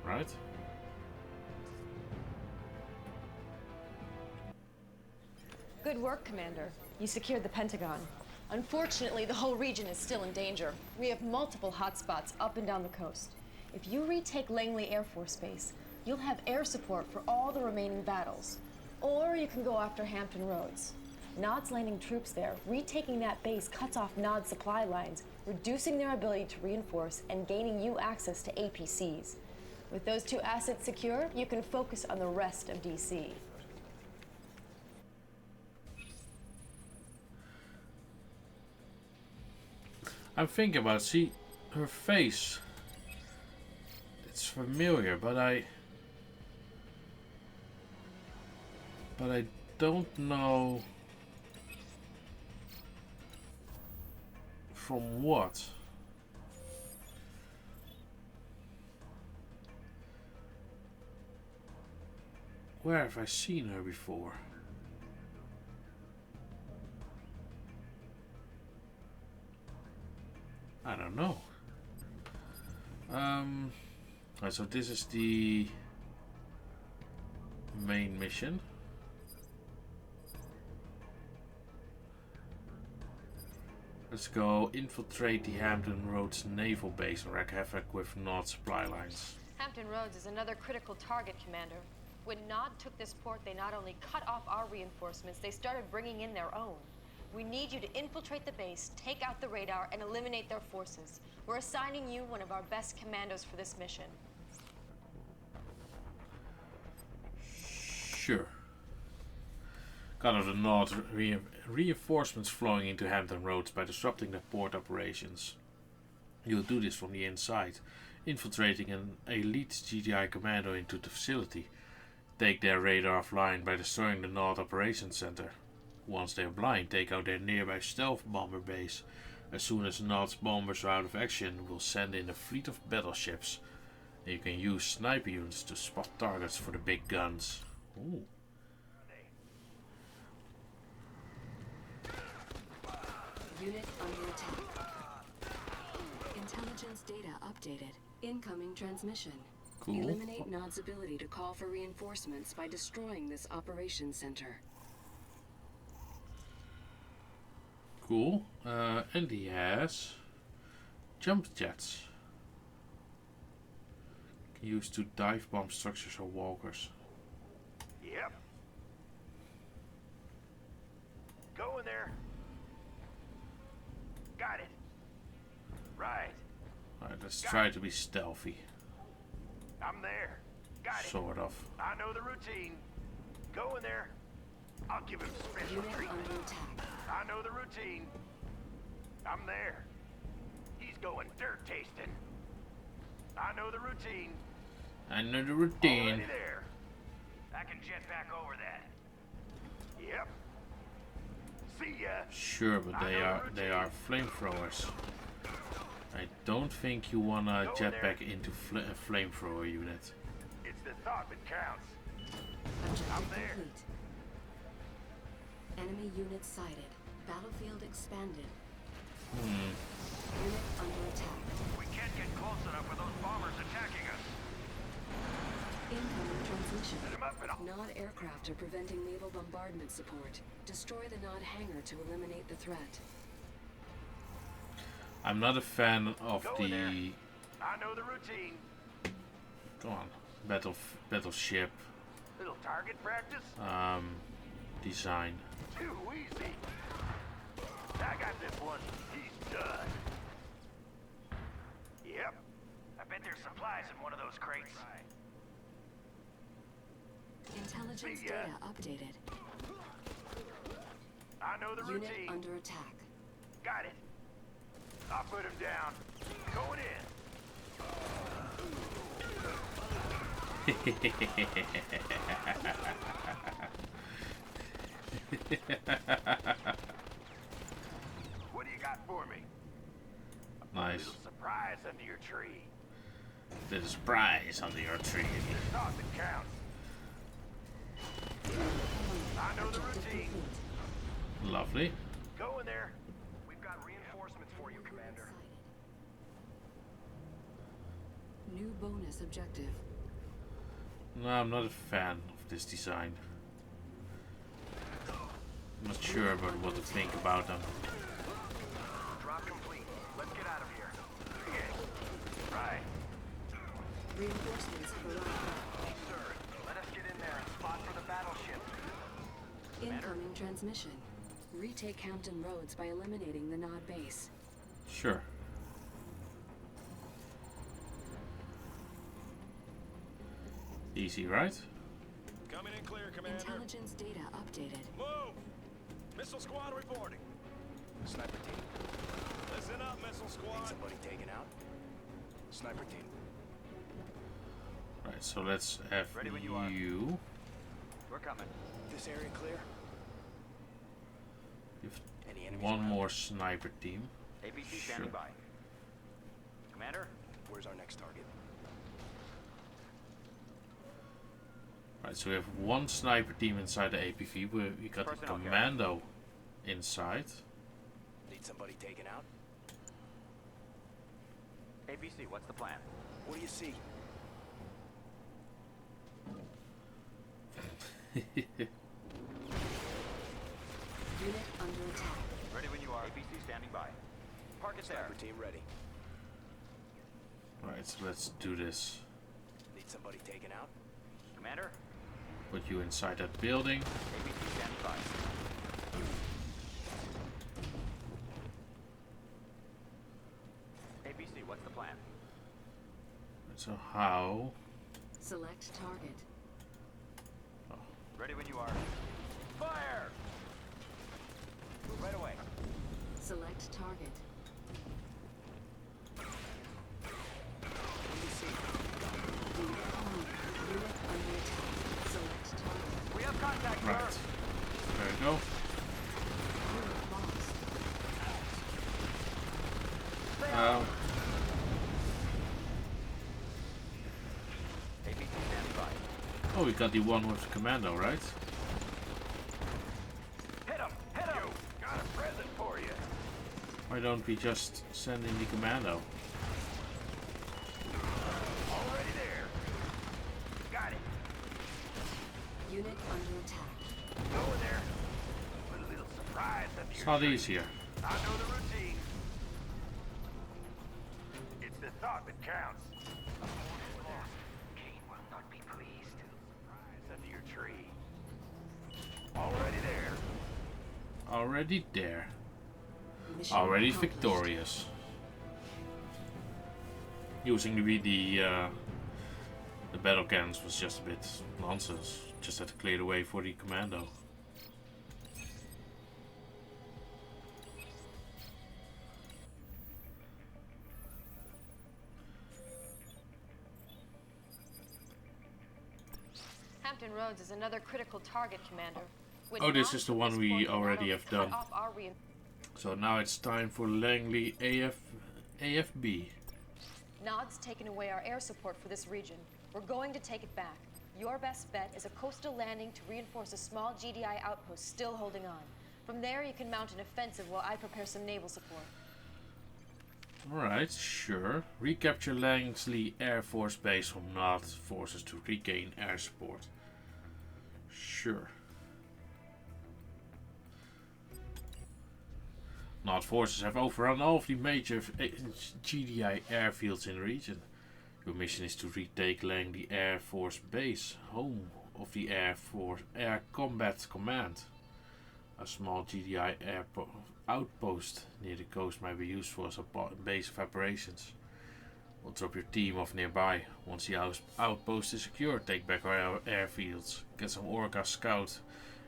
right? Good work, Commander. You secured the Pentagon. Unfortunately, the whole region is still in danger. We have multiple hotspots up and down the coast. If you retake Langley Air Force Base, you'll have air support for all the remaining battles. Or you can go after Hampton Roads. Nod's landing troops there. Retaking that base cuts off Nod's supply lines, reducing their ability to reinforce and gaining you access to APCs. With those two assets secure, you can focus on the rest of DC. I'm thinking about, see, her face. It's familiar, but I don't know from what. Where have I seen her before? I don't know. So this is the main mission. Let's go infiltrate the Hampton Roads naval base and wreak havoc with Nod supply lines. Hampton Roads is another critical target, Commander. When Nod took this port, they not only cut off our reinforcements, they started bringing in their own. We need you to infiltrate the base, take out the radar, and eliminate their forces. We're assigning you one of our best commandos for this mission. Sure. God of the Nod reinforcements flowing into Hampton Roads by disrupting the port operations. You'll do this from the inside, infiltrating an elite GDI commando into the facility. Take their radar offline by destroying the Nod operations center. Once they're blind, take out their nearby stealth bomber base. As soon as Nod's bombers are out of action, we'll send in a fleet of battleships. You can use sniper units to spot targets for the big guns. Ooh. Unit under attack. Intelligence data updated. Incoming transmission. Cool. Eliminate Nod's ability to call for reinforcements by destroying this operations center. Cool. And he has jump jets. Can use to dive bomb structures or walkers. Yep. Go in there. Got it. Right. Alright, let's try to be stealthy. I'm there. Got it. Sort of. I know the routine. Go in there. I'll give him special Unit treatment. under attack. I know the routine. I'm there. He's going dirt tasting. I know the routine. I know the routine. Already there. I can jet back over that. Yep. See ya. Sure, but they are flamethrowers. I don't think you wanna jet back into a flamethrower unit. It's the thought that counts. Objective I'm there. complete. Enemy unit sighted. Battlefield expanded. Unit under attack. We can't get close enough for those bombers attacking us. Incoming transmission. Set 'em up and I'll... Nod aircraft are preventing naval bombardment support. Destroy the Nod hangar to eliminate the threat. I'm not a fan of Go in there. the I know the routine. come on battleship Little target practice. design. Too easy. I got this one. He's done. Yep. I bet there's supplies in one of those crates. Intelligence See ya. data updated. I know the Unit routine. under attack. Got it. I'll put him down. Going in. What do you got for me? Nice. Little surprise under your tree. There's a surprise under your tree. The thought that counts. I know the routine. Lovely. Go in there. We've got reinforcements for you, Commander. New bonus objective. No, I'm not a fan of this design. I'm not sure about what to think about them. Drop complete. Let's get out of here. Yeah. Right. Reinforcements have arrived. Sir, let us get in there and spot for the battleship. Incoming transmission. Retake Hampton Roads by eliminating the Nod base. Sure. Easy, right? Coming in clear, Commander. Intelligence data updated. Move! Missile squad reporting. Sniper team. Listen up, missile squad. Need somebody taken out? Sniper team. Right, so let's have Ready when you are. you. We're coming. This area clear? Give Any enemies one around? more sniper team. APC standing by. Commander, where's our next target? Right, so we have one sniper team inside the APV. We got the Personnel carrier. commando inside. Need somebody taken out? APC, what's the plan? What do you see? Unit under attack. Ready when you are. APC standing by. Park it there. Sniper team ready. Right, so let's do this. Need somebody taken out? Commander, Put you inside that building. APC standing by. APC, what's the plan? So how? Select target. Ready when you are. Fire! Move right away. Select target. What do you see? Unit under attack. Select target. We have contact, Right. sir. There we go. Unit lost. APC standing by. Oh, we got the one with the commando, right? Hit him! Hit him! Got a present for you. Why don't we just send in the commando? Already there. Got it. Unit under attack. Go in there. Put a little surprise under It's your not shirt. easier. I know the routine. It's the thought that counts. Kane will not be pleased. Surprise under your tree. Already there. Already there. Mission Already accomplished. victorious. Using the battle cannons was just a bit nonsense. Just had to clear the way for the commando. Hampton Roads is another critical target, Commander. With Oh, this Nod is the one we transporting already not have only done. cut off our So now it's time for Langley AFB. Nod's taken away our air support for this region. We're going to take it back. Your best bet is a coastal landing to reinforce a small GDI outpost still holding on. From there, you can mount an offensive while I prepare some naval support. Alright, sure. Recapture Langley Air Force Base from Nod forces to regain air support. Sure. Nod forces have overrun all of the major GDI airfields in the region. Your mission is to retake Langley Air Force Base, home of the Air Combat Command. A small GDI outpost near the coast might be useful as a base of operations. We'll drop your team off nearby. Once the outpost is secure, take back our airfields, get some Orca scout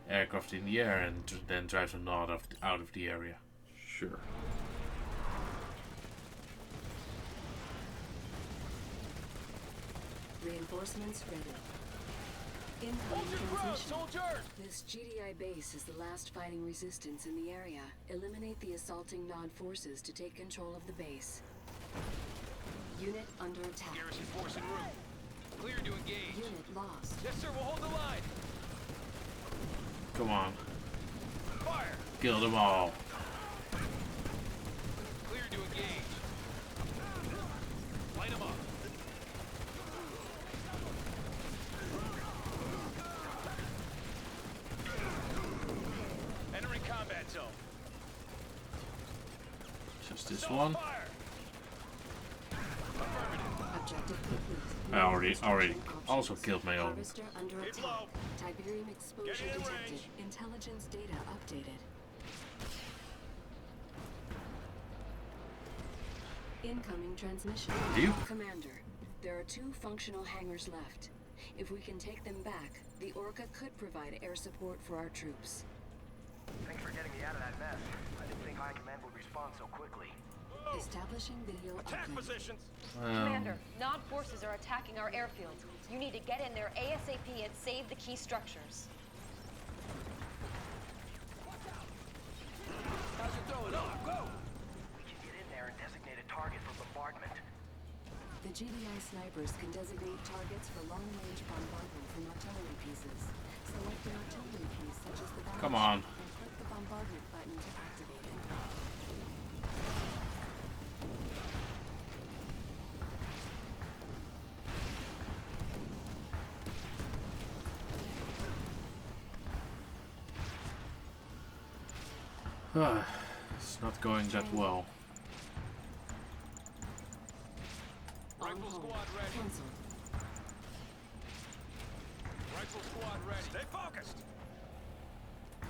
aircraft in the air, and then drive them out of the area. Sure. Reinforcements ready. Incoming transmission. This GDI base is the last fighting resistance in the area. Eliminate the assaulting Nod forces to take control of the base. Unit under attack. Garrison force en route. Clear to engage. Unit lost. Yes, sir. We'll hold the line. Come on. Fire. Kill them all. Clear to engage. Light them up. Entering combat zone. Just this one. Fire. Objective complete. I already also killed my own. Harvester under Hit attack. low. Tiberium exposure Get in detected. range. Intelligence data updated. Incoming transmission. You? Commander, there are 2 functional hangars left. If we can take them back, the Orca could provide air support for our troops. Thanks for getting me out of that mess. I didn't think High Command would respond so quickly. Establishing video Attack upload. positions. Commander, Nod forces are attacking our airfield. You need to get in there ASAP and save the key structures. How's it throwing up? Go! We can get in there and designate a target for bombardment. The GDI snipers can designate targets for long-range bombardment from artillery pieces. Select an artillery piece such as the barrage Come on. and click the bombardment button to activate it. It's not going that well. Rifle squad ready. Cancelled. Rifle squad ready. Stay focused.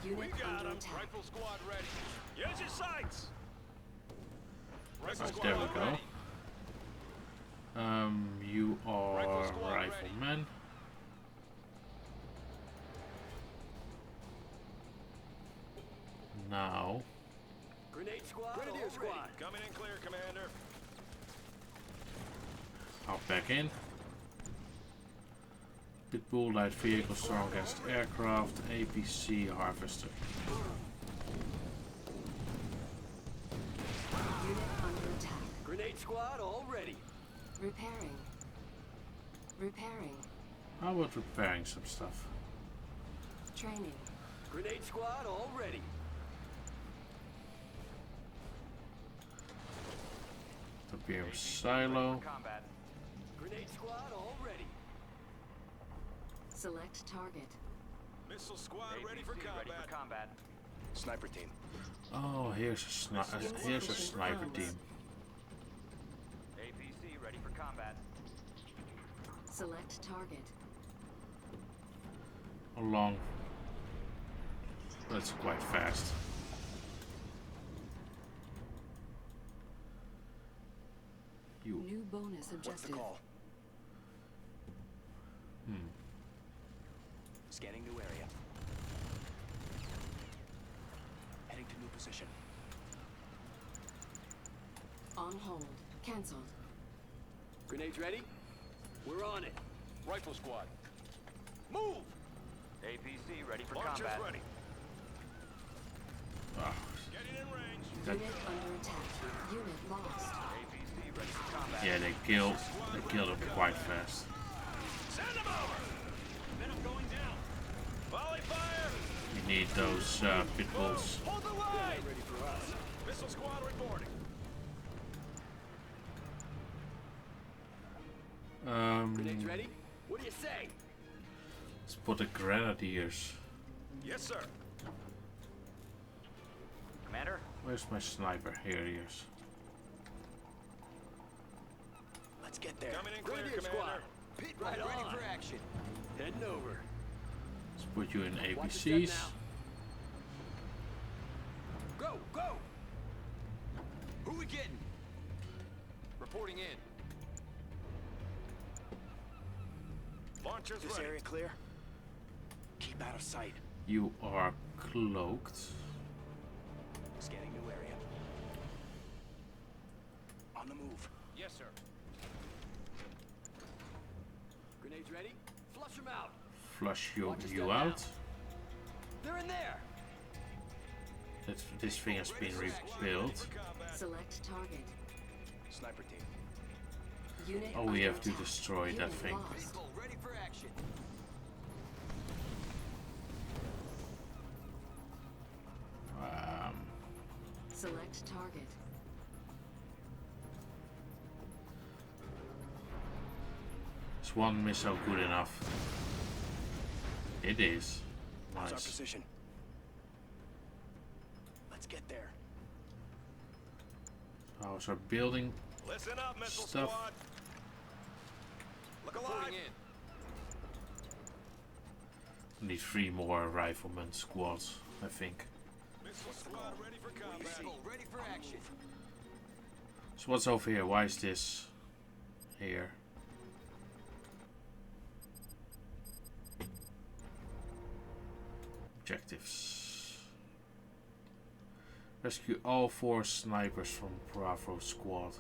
Unit We got under him. attack. Rifle squad ready. Use your sights. Rifle Right, squad there we go. ready. You are Rifle squad ready. rifleman. Now, Grenade squad. Grenadier squad. Coming in clear, Commander. hop back in. Pitbull, light vehicle, strongest aircraft, APC harvester. Unit under attack. Grenade squad all ready. Repairing. Repairing. How about repairing some stuff? Training. Grenade squad all ready. Tiberium silo. Combat. Grenade squad all ready. Select target. Missile squad ready for combat. Sniper team. Oh, here's a sniper team. APC ready for combat. Select target. Along. That's quite fast. You. New bonus objective. What's the call? Scanning new area. Heading to new position. On hold. Cancelled. Grenades ready? We're on it. Rifle squad. Move! APC ready for Launchers combat. ready. Ah, Getting in range. that, Unit under attack. Unit lost. APC ready for combat. yeah, they killed him quite fast. Send them over! Venom going down. Volley fire! You need those pit bulls. Hold the line! Ready for us. Missile squad reporting. Grenades ready? What do you say? Let's put the grenadiers. Yes, sir. Commander? Where's my sniper? Here he is. Let's get there. Coming in clear, Grenadier Commander. squad. Pit right ready for action. Heading over. Let's put you in Watch your APCs. step now. Go, go! Who we getting? Reporting in. Launchers This ready. area clear? Keep out of sight. You are cloaked. Scanning new area. On the move. Yes, sir. Grenades ready? Flush them out. Flush you Watch your step out. They're in there. This thing has been rebuilt. Select target. Sniper team. Unit Oh, we under have to attack. destroy that Unit thing. lost. Ready for action. Select target. Is one missile good enough? It is. How's our Nice. position? Let's get there. How's our building Listen up, missile stuff? squad. Look alive. Reporting in. We need 3 more rifleman squads, I think. Missile squad ready for combat. Ready for action. So what's over here? Why is this here? Objectives. Rescue all 4 snipers from Bravo squad.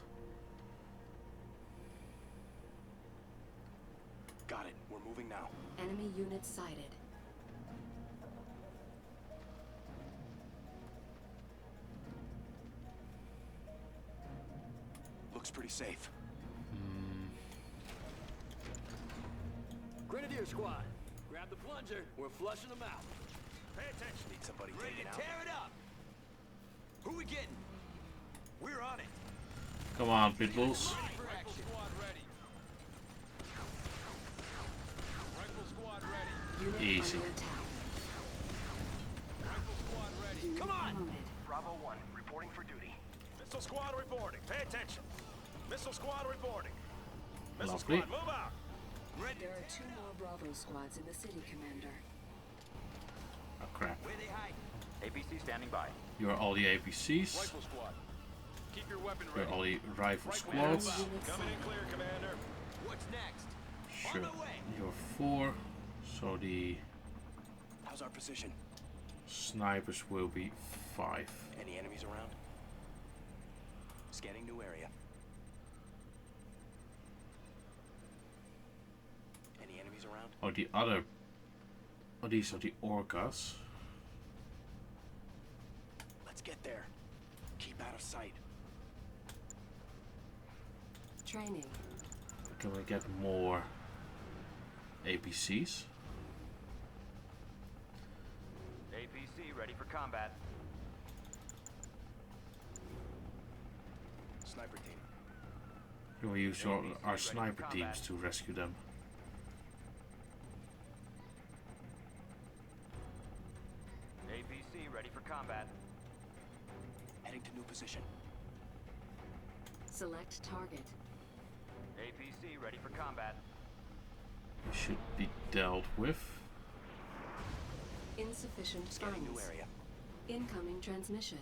Got it. We're moving now. Enemy unit sighted. Looks pretty safe. Grenadier squad, grab the plunger. We're flushing them out. Pay attention. Need somebody Ready taken to out. tear it up. Who we getting? We're on it. Come on, Pitbulls. Rifle squad ready. Rifle squad ready. Unit Easy. under attack. Rifle squad ready. Unit Come on. promoted. Bravo 1, reporting for duty. Missile squad reporting. Pay attention. Missile squad reporting. Missile Lovely. squad, move out. Ready. There are 2 more Bravo squads in the city, Commander. Oh crap. Where they hide? APC standing by. You're all the APCs. Rifle squad. Keep your weapon You're ready. all the rifle Rifle squads. move out. Coming in clear, Commander. What's next? Sure. On the way. You're 4. So the How's our position? snipers will be 5. Any enemies around? Scanning new area. Any enemies around? Oh, the other. Oh, these are the orcas. Let's get there. Keep out of sight. Training. Can we get more APCs? APC ready for combat. Sniper team. Can we use our sniper teams to rescue them? APC ready for combat. Heading to new position. Select target. APC ready for combat. It should be dealt with. Insufficient Scanning new funds. area. Incoming transmission.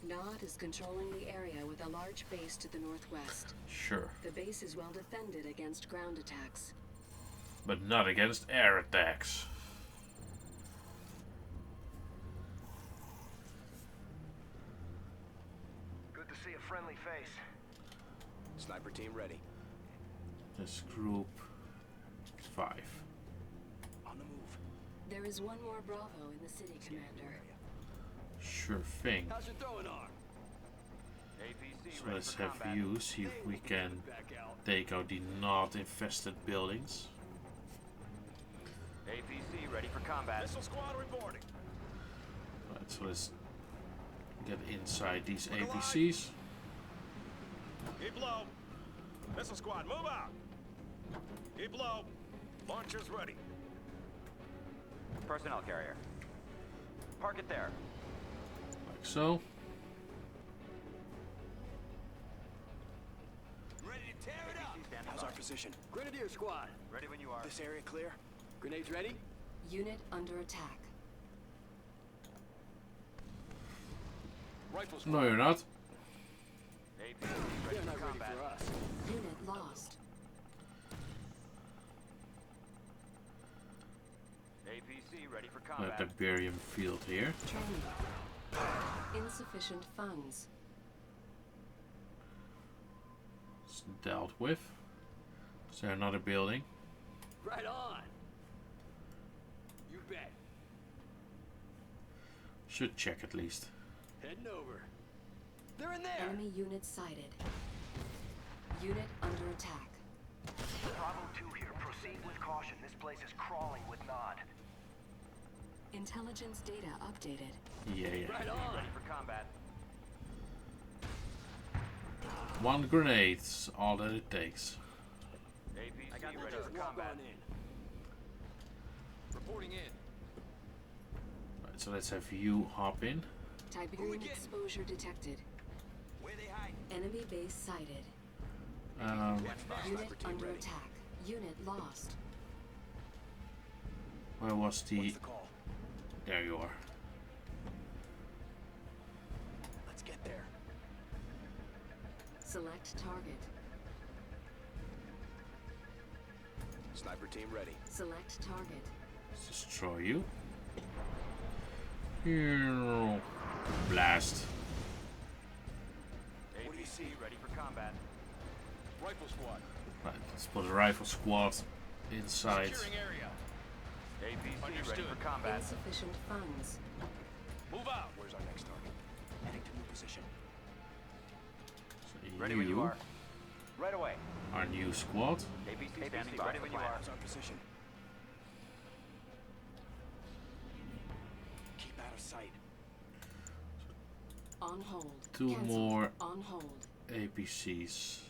Nod is controlling the area with a large base to the northwest. Sure. The base is well defended against ground attacks. But not against air attacks. Good to see a friendly face. Sniper team ready. This group 5. On the move. There is 1 more Bravo in the city, Commander. Sure thing. How's your throwing arm? APC So ready let's for have combat. you see if we can Back out. take out the not infested buildings. APC ready for combat. Missile squad reporting. Right, so let's get inside these APCs. Keep low. Missile squad, move out. Keep low. Launchers ready. Personnel carrier. Park it there. Like so. Ready to tear it up. APC standing How's by. our position? Grenadier squad. Ready when you are. This area clear? Grenades ready? Unit under attack. Rifle squad. No, you're not. APC ready They're for not ready combat. for us. Unit lost. APC ready for A combat. Tiberium field here. Training. Insufficient funds. It's dealt with. Is there another building? Right on. You bet. Should check at least. Heading over. They're in there. Enemy unit sighted. Unit under attack. Bravo 2 here. Proceed with caution. This place is crawling with Nod. Intelligence data updated. Yeah. Right on. Ready for combat. 1 grenade's all that it takes. APC I got ready this. for Walk combat. on in. Reporting in. Right, so let's have you hop in. Tiberium exposure detected. Where they hide? Enemy base sighted. Unit under attack. Unit lost. Where was the... What's the call? There you are. Let's get there. Select target. Sniper team ready. Select target. Let's destroy you. Here. Blast. Rifle squad. Right, let's put a rifle squad inside. Securing area. APC Understood. ready for combat. Insufficient funds. Move out. Where's our next target? Heading to new position. So Ready when you are. Right away. our new squad. APC standing by. Ready when you are. How's our position? Keep out of sight. On hold. Two Cancelled. more On hold. APCs.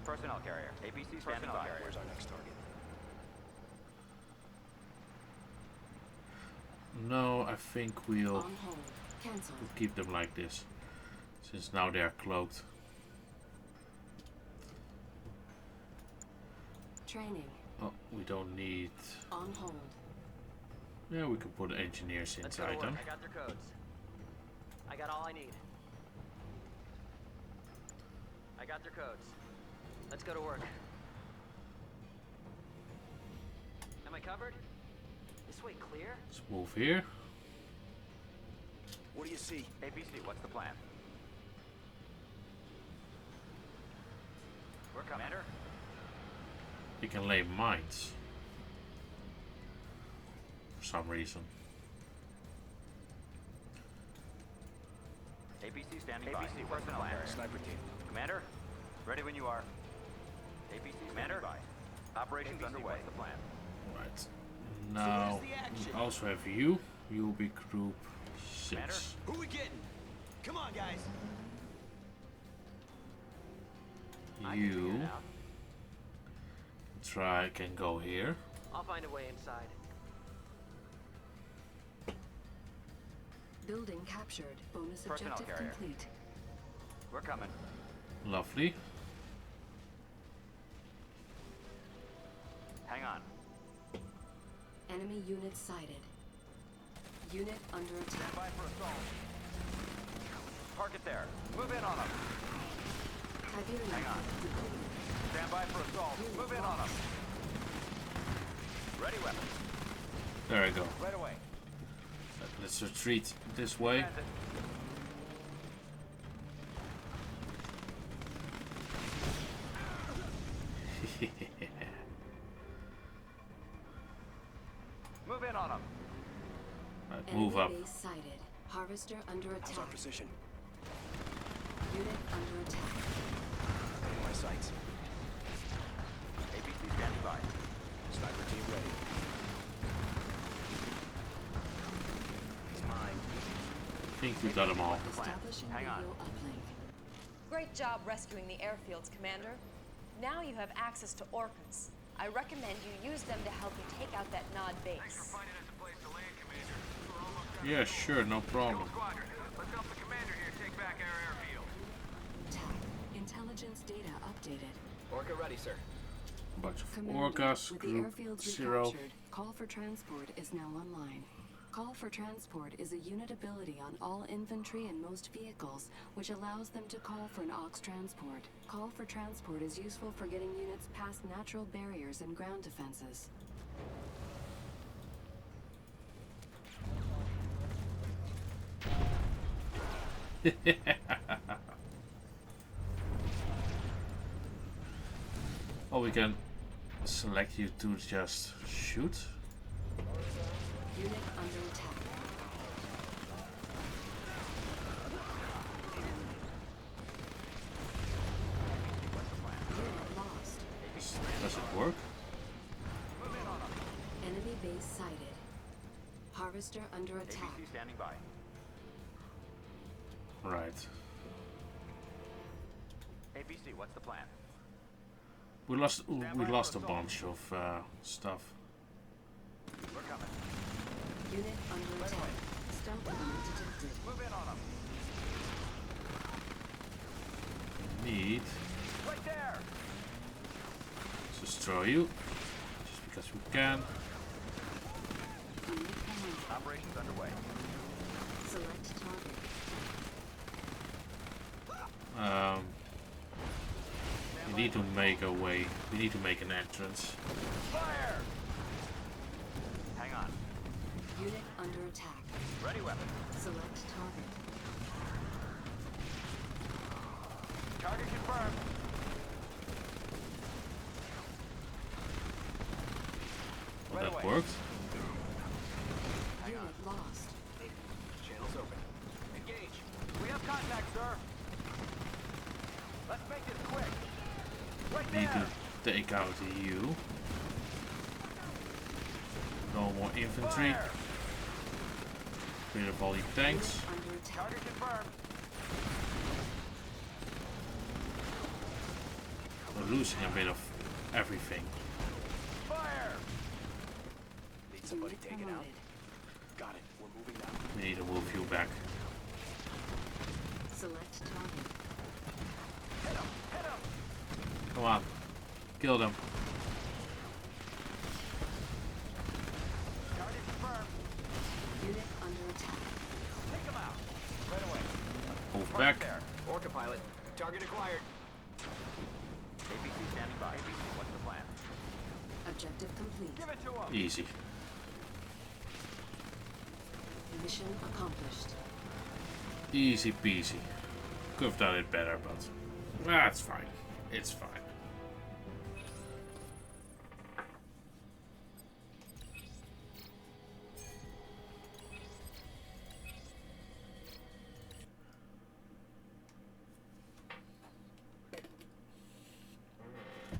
Personnel carrier. APC standing by. Where's our next target? No, I think we'll On hold. Cancelled. keep them like this, since now they are cloaked. Training. Oh, we don't need. On hold. Yeah, we could put engineers Let's go to inside work. them. I got their codes. I got all I need. I got their codes. Let's go to work. Am I covered? This way clear? Let's move here. What do you see? APC, what's the plan? We're coming. Commander? You can lay mines. For some reason. APC standing by. APC, what's the plan? Sniper team. Commander? Ready when you are. APC Commander? By. Operations APC, underway. What's the plan? Right. Now, we also have you. You'll be group 6. Commander? Who we getting? Come on, guys. You can go here. I'll find a way inside. Building captured. Bonus Personnel objective carrier. complete. We're coming. Lovely. Hang on. Enemy unit sighted. Unit under attack. Stand by for assault. Target there. Move in on them. Tiberium. Hang on. Stand by for assault. Move in on them. Ready weapons. There we go. Right away. Let's retreat this way. Transit. Move in on them. Right, move up. Enemy base sighted. Harvester under How's our attack. position? Unit under attack. In my sights. APC standing by. Sniper team ready. He's mine. I think we got them all. Establishing Hang on. radio uplink. Great job rescuing the airfields, Commander. Now you have access to Orcas. I recommend you use them to help you take out that Nod base. Yeah, sure, no problem. Squadron, let's help the commander here take back our airfield. TAC. Intelligence data updated. Orca ready, sir. Bunch of Commander, orcas, with the group airfields 0. recaptured, call for transport is now online. Call for transport is a unit ability on all infantry and most vehicles, which allows them to call for an aux transport. Call for transport is useful for getting units past natural barriers and ground defenses. Oh, we can select you to just shoot. Unit under attack. Unit lost. Does it work? Enemy base sighted. Harvester under attack. APC standing by. Right. APC, what's the plan? We lost a bunch of stuff. We're coming. Unit under attack. Stealth unit detected. Move in on them. Need Right there. to destroy you, just because we can. Unit command. Operations underway. Select target. We need to make a way. We need to make an entrance. Fire! Hang on. Unit under attack. Ready weapon. Select target. Target confirmed. worked. Unit lost. Channel's open. Engage. We have contact, sir. Let's make this quick. Right Need there. to take out you. No more infantry. Fire. Rid of all the tanks. Under attack. Target confirmed. We're losing a bit of everything. Fire. Need somebody Unit taken out. promoted. Got it. We're moving now. We need to move you back. Select target. Hit him. Hit him. Come on. Kill them. Target confirmed. Unit under attack. Take him out. Right away. Move Right back. there. Orca pilot. Target acquired. APC standing by. APC, what's the plan? Objective complete. Give it to him. Easy. Mission accomplished. Easy peasy. Could have done it better, but that's fine. It's fine.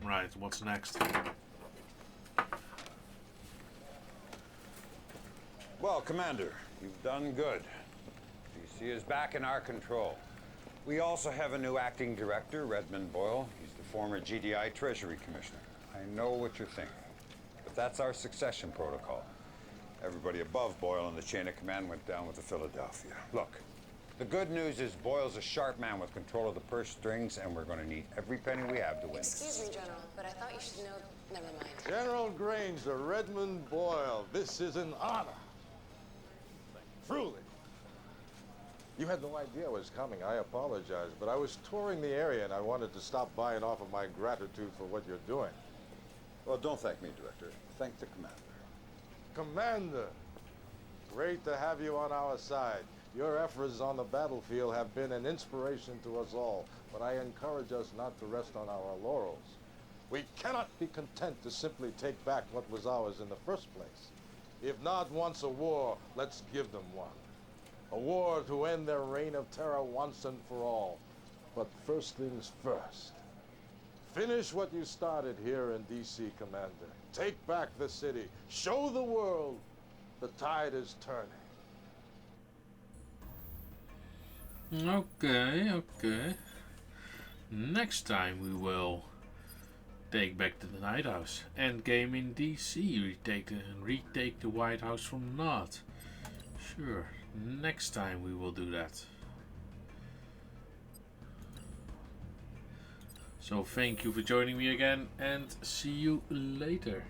Right, what's next? Well, Commander, you've done good. DC is back in our control. We also have a new acting director, Redmond Boyle. He's the former GDI Treasury Commissioner. I know what you're thinking, but that's our succession protocol. Everybody above Boyle in the chain of command went down with the Philadelphia. Look, the good news is Boyle's a sharp man with control of the purse strings, and we're going to need every penny we have to win. Excuse me, General, but I thought you should know. Never mind. General Granger, Redmond Boyle, this is an honor. Truly. You had no idea I was coming. I apologize, but I was touring the area and I wanted to stop by and offer my gratitude for what you're doing. Well, don't thank me, Director. Thank the Commander. Commander, great to have you on our side. Your efforts on the battlefield have been an inspiration to us all, but I encourage us not to rest on our laurels. We cannot be content to simply take back what was ours in the first place. If not once a war, let's give them one. A war to end their reign of terror once and for all. But first things first. Finish what you started here in D.C., Commander. Take back the city. Show the world the tide is turning. Okay, okay. Next time we will take back the Night House. Endgame in DC. Retake the White House from Nod. Sure. Next time we will do that. So thank you for joining me again and see you later.